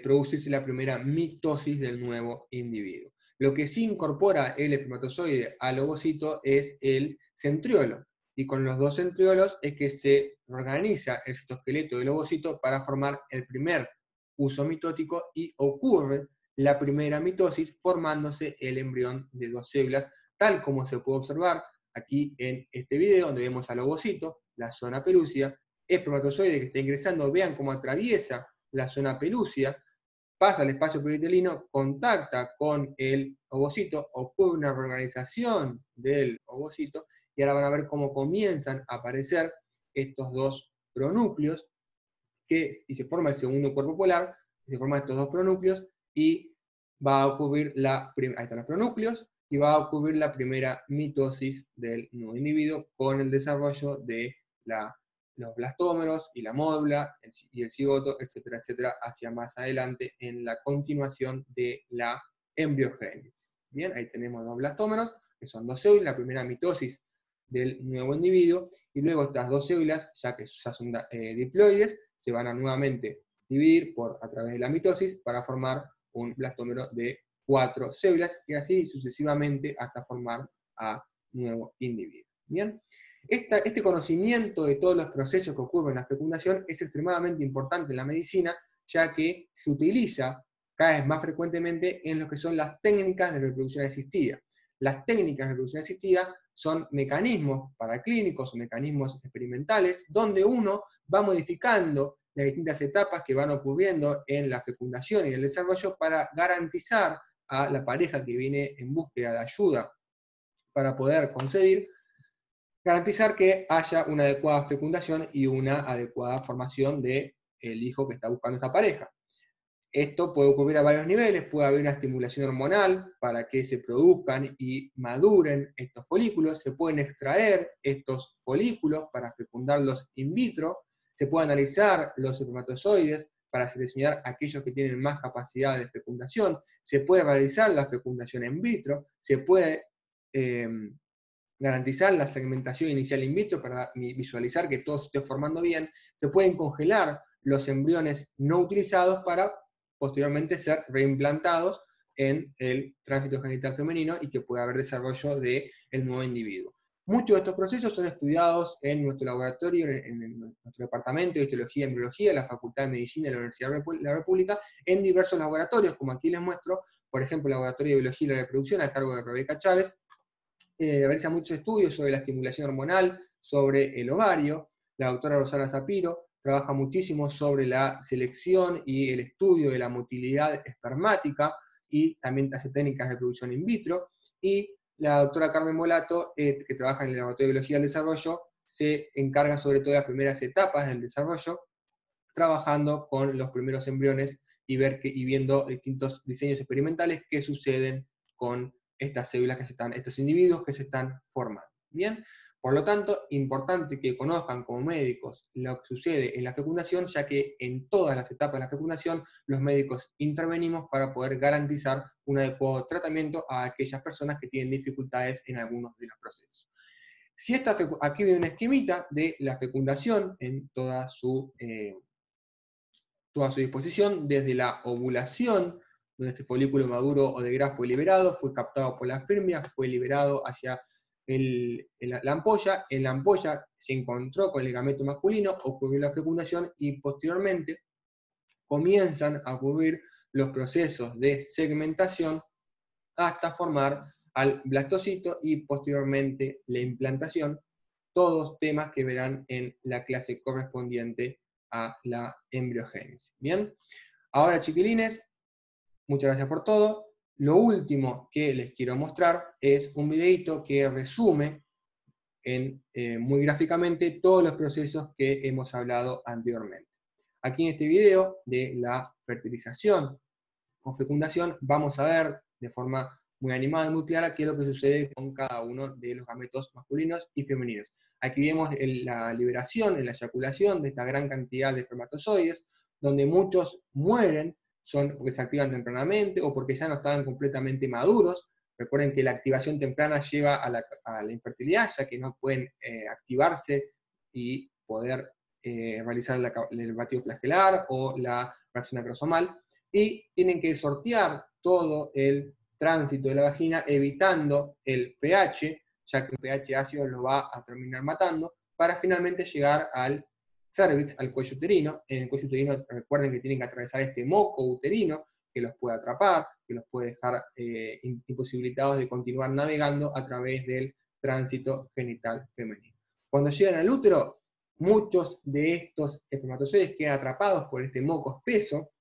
producirse la primera mitosis del nuevo individuo. Lo que sí incorpora el espermatozoide al ovocito es el centriolo. Y con los dos centriolos es que se organiza el citoesqueleto del ovocito para formar el primer uso mitótico y ocurre la primera mitosis formándose el embrión de dos células, tal como se puede observar aquí en este video, donde vemos al ovocito, la zona pelúcida, espermatozoide que está ingresando, vean cómo atraviesa la zona pelúcida, pasa al espacio peritelino, contacta con el ovocito, ocurre una reorganización del ovocito, y ahora van a ver cómo comienzan a aparecer estos dos pronúcleos, y se forma el segundo cuerpo polar, se forman estos dos pronúcleos, y va a ocurrir ahí están los pronúcleos, y va a ocurrir la primera mitosis del nuevo individuo con el desarrollo de los blastómeros y la módula y el cigoto, etcétera, etcétera, hacia más adelante en la continuación de la embriogénesis. Bien, ahí tenemos dos blastómeros, que son dos células, la primera mitosis del nuevo individuo, y luego estas dos células, ya que ya son diploides, se van a nuevamente dividir a través de la mitosis para formar un blastómero de 4 células, y así sucesivamente hasta formar a nuevo individuo. Bien, este conocimiento de todos los procesos que ocurren en la fecundación es extremadamente importante en la medicina, ya que se utiliza cada vez más frecuentemente en lo que son las técnicas de reproducción asistida. Las técnicas de reproducción asistida son mecanismos paraclínicos o mecanismos experimentales donde uno va modificando las distintas etapas que van ocurriendo en la fecundación y el desarrollo para garantizar a la pareja que viene en búsqueda de ayuda para poder concebir, garantizar que haya una adecuada fecundación y una adecuada formación del hijo que está buscando esta pareja. Esto puede ocurrir a varios niveles, puede haber una estimulación hormonal para que se produzcan y maduren estos folículos, se pueden extraer estos folículos para fecundarlos in vitro, se puede analizar los espermatozoides para seleccionar aquellos que tienen más capacidad de fecundación, se puede realizar la fecundación in vitro, se puede garantizar la segmentación inicial in vitro para visualizar que todo se esté formando bien, se pueden congelar los embriones no utilizados para posteriormente ser reimplantados en el tránsito genital femenino y que pueda haber desarrollo del nuevo individuo. Muchos de estos procesos son estudiados en nuestro laboratorio, en nuestro departamento de histología y embriología, la Facultad de Medicina de la Universidad de la República, en diversos laboratorios, como aquí les muestro, por ejemplo, el Laboratorio de Biología y la Reproducción a cargo de Rebeca Chávez, realiza muchos estudios sobre la estimulación hormonal, sobre el ovario. La doctora Rosana Zapiro trabaja muchísimo sobre la selección y el estudio de la motilidad espermática, y también hace técnicas de reproducción in vitro. Y la doctora Carmen Molato, que trabaja en el Laboratorio de Biología del Desarrollo, se encarga sobre todo de las primeras etapas del desarrollo, trabajando con los primeros embriones y viendo distintos diseños experimentales que suceden con estas células estos individuos que se están formando. Bien, por lo tanto, importante que conozcan como médicos lo que sucede en la fecundación, ya que en todas las etapas de la fecundación los médicos intervenimos para poder garantizar un adecuado tratamiento a aquellas personas que tienen dificultades en algunos de los procesos. Aquí viene una esquemita de la fecundación en toda su disposición, desde la ovulación, donde este folículo maduro o de Graf fue liberado, fue captado por la firmia, fue liberado hacia la ampolla. En la ampolla se encontró con el gameto masculino, ocurrió la fecundación y posteriormente comienzan a ocurrir los procesos de segmentación hasta formar al blastocito y posteriormente la implantación, todos temas que verán en la clase correspondiente a la embriogénesis. Bien, ahora chiquilines, muchas gracias por todo. Lo último que les quiero mostrar es un videito que resume muy gráficamente todos los procesos que hemos hablado anteriormente. Aquí en este video de la fertilización o fecundación vamos a ver de forma muy animada y muy clara qué es lo que sucede con cada uno de los gametos masculinos y femeninos. Aquí vemos la liberación, la eyaculación de esta gran cantidad de espermatozoides, donde muchos mueren porque se activan tempranamente o porque ya no estaban completamente maduros. Recuerden que la activación temprana lleva a la infertilidad, ya que no pueden activarse y poder realizar el batido flagelar o la reacción acrosomal, y tienen que sortear todo el tránsito de la vagina, evitando el pH, ya que el pH ácido lo va a terminar matando, para finalmente llegar al cervix, al cuello uterino. En el cuello uterino recuerden que tienen que atravesar este moco uterino, que los puede atrapar, que los puede dejar imposibilitados de continuar navegando a través del tránsito genital femenino. Cuando llegan al útero, muchos de estos espermatozoides quedan atrapados por este moco espeso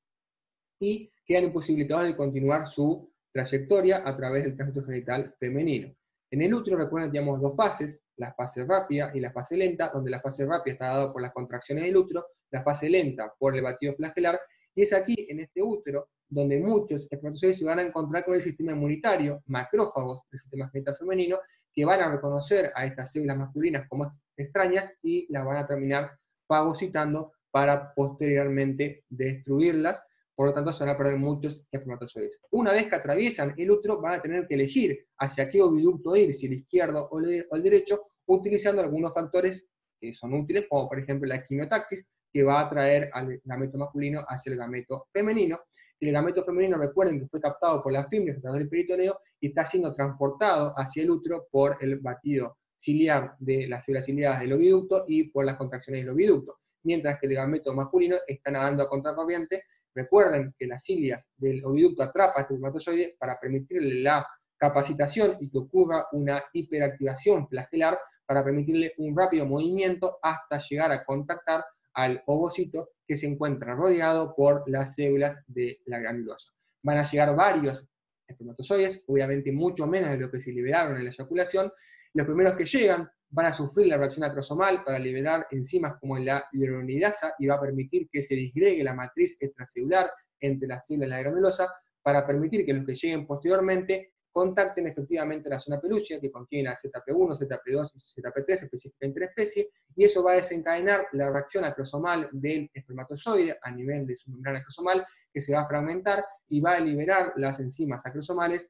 y quedan imposibilitados de continuar su trayectoria a través del tránsito genital femenino. En el útero, recuerden que tenemos dos fases, la fase rápida y la fase lenta, donde la fase rápida está dada por las contracciones del útero, la fase lenta por el batido flagelar, y es aquí, en este útero, donde muchos espermatozoides se van a encontrar con el sistema inmunitario, macrófagos del sistema genital femenino, que van a reconocer a estas células masculinas como extrañas y las van a terminar fagocitando para posteriormente destruirlas. Por lo tanto, se van a perder muchos espermatozoides. Una vez que atraviesan el útero, van a tener que elegir hacia qué oviducto ir, si el izquierdo o el derecho, utilizando algunos factores que son útiles, como por ejemplo la quimiotaxis, que va a atraer al gameto masculino hacia el gameto femenino. El gameto femenino, recuerden que fue captado por las fibras a través del peritoneo y está siendo transportado hacia el útero por el batido ciliar de las células ciliadas del oviducto y por las contracciones del oviducto. Mientras que el gameto masculino está nadando a contracorriente. Recuerden que las cilias del oviducto atrapan este espermatozoide para permitirle la capacitación y que ocurra una hiperactivación flagelar para permitirle un rápido movimiento hasta llegar a contactar al ovocito que se encuentra rodeado por las células de la granulosa. Van a llegar varios espermatozoides, obviamente mucho menos de lo que se liberaron en la eyaculación. Los primeros que llegan van a sufrir la reacción acrosomal para liberar enzimas como la hyaluronidasa y va a permitir que se disgregue la matriz extracelular entre las células de la granulosa para permitir que los que lleguen posteriormente contacten efectivamente la zona pelúcida que contiene a ZP1, ZP2 y ZP3 específica interespecie, y eso va a desencadenar la reacción acrosomal del espermatozoide a nivel de su membrana acrosomal, que se va a fragmentar y va a liberar las enzimas acrosomales,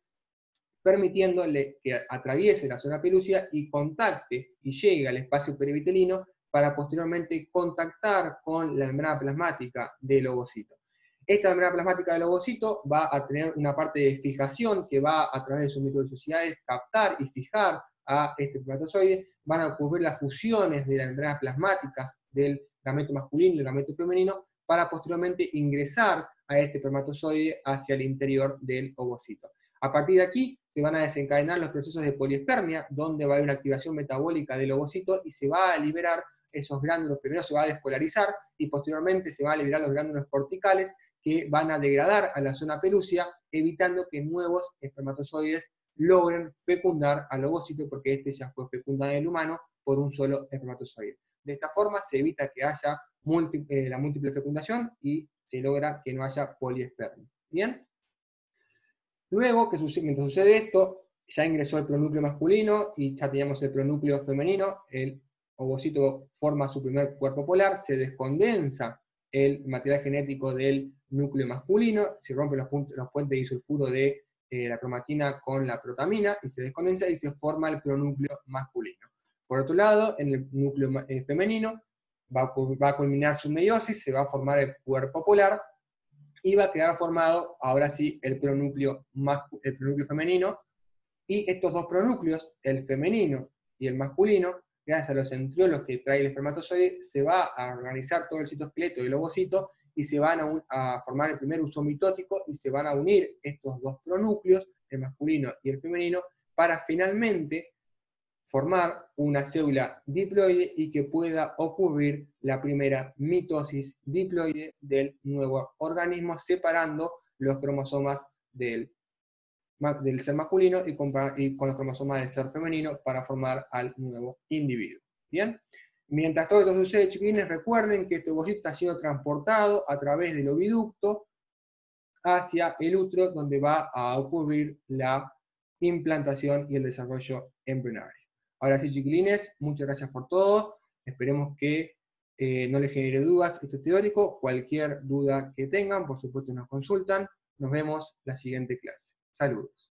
permitiéndole que atraviese la zona pelúcida y contacte y llegue al espacio perivitelino para posteriormente contactar con la membrana plasmática del ovocito. Esta membrana plasmática del ovocito va a tener una parte de fijación que va a través de sus microvellosidades captar y fijar a este espermatozoide. Van a ocurrir las fusiones de las membranas plasmáticas del gameto masculino y el gameto femenino para posteriormente ingresar a este espermatozoide hacia el interior del ovocito. A partir de aquí se van a desencadenar los procesos de poliespermia, donde va a haber una activación metabólica del ovocito y se va a liberar esos gránulos. Primero se va a despolarizar y posteriormente se van a liberar los gránulos corticales que van a degradar a la zona pelúcida, evitando que nuevos espermatozoides logren fecundar al ovocito, porque este ya fue fecundado en el humano por un solo espermatozoide. De esta forma se evita que haya la múltiple fecundación y se logra que no haya poliespermia. ¿Bien? Luego, mientras sucede esto, ya ingresó el pronúcleo masculino y ya teníamos el pronúcleo femenino, el ovocito forma su primer cuerpo polar, se descondensa el material genético del núcleo masculino, se rompen los puentes disulfuro de la cromatina con la protamina y se descondensa y se forma el pronúcleo masculino. Por otro lado, en el núcleo femenino va a culminar su meiosis, se va a formar el cuerpo polar, y va a quedar formado, ahora sí, el pronúcleo femenino, y estos dos pronúcleos, el femenino y el masculino, gracias a los centriolos que trae el espermatozoide, se va a organizar todo el citoesqueleto del ovocito y se van a formar el primer uso mitótico y se van a unir estos dos pronúcleos, el masculino y el femenino, para finalmente formar una célula diploide y que pueda ocurrir la primera mitosis diploide del nuevo organismo, separando los cromosomas del ser masculino y con los cromosomas del ser femenino para formar al nuevo individuo. ¿Bien? Mientras todo esto sucede, chiquilines, recuerden que este ovocito está siendo transportado a través del oviducto hacia el útero, donde va a ocurrir la implantación y el desarrollo embrionario. Ahora sí, chiquilines, muchas gracias por todo. Esperemos que no les genere dudas esto teórico. Cualquier duda que tengan, por supuesto, nos consultan. Nos vemos la siguiente clase. Saludos.